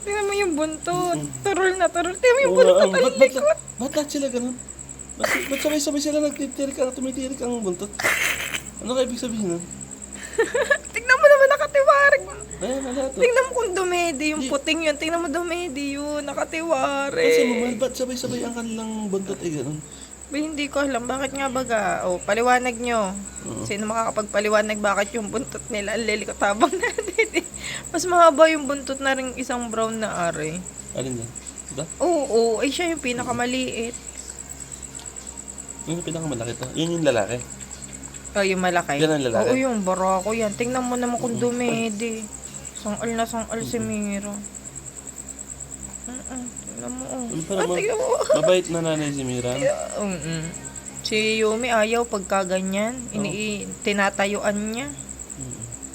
Tingnan mo yung buntot. Turol na turol. Tingnan mo yung Oo, buntot. Ang ba't likot. lahat sila ganun? Ba't sabay-sabay sila nagtitirik at tumitirik ang buntot? Ano kaya ibig sabihin nun? Tingnan mo naman nakatiwarik. Ayan, wala to. Tingnan mo kung dumedi yung puting yun. Tingnan mo dumedi yun. Nakatiwarik. Kasi mahal, ba't sabay-sabay ang kanilang buntot ay ganun? Ba, hindi ko alam. Bakit nga baga? O, paliwanag nyo. Sino makakapagpaliwanag bakit yung buntot nila? Ang lilikot habang natin. Mas mahaba yung buntot na rin isang brown na are. Alin yan? Diba? Oo, ay siya yung pinakamaliit. Yun yung pinakamalaki to. Yun yung lalaki. Oh, yung malaki. Yan ang lalaki? Oo, yung barako yan. Tingnan mo naman kung dumedi. Sangal na sangal si Miro. Tingnan mo. Ano pa naman? Tingnan mo. Mabait na nanay si Mira. Si Yumi ayaw pagka ganyan. Tinatayuan niya.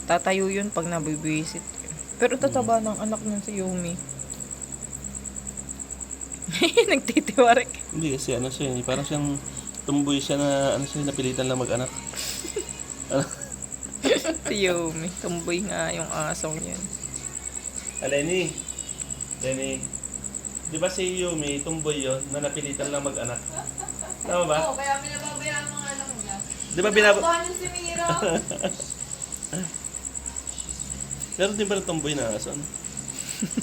Tatayo yun pag nabibisit. Pero tataba ng anak niya si Yumi. Nagtitiwarik. Hindi kasi ano siya, parang siyang tumboy siya na ano siya, napilitan lang mag-anak. Ano? Si Yumi. Tumboy nga yung asong yun. Lenny. Di ba si Yumi, tumboy yun, na napilitan lang mag-anak? Tama ba? Oo, kaya pinababayaan ang mga anak niya. Di ba Pinababayaan si Mira. Meron din pala tumboy na aso. Ano?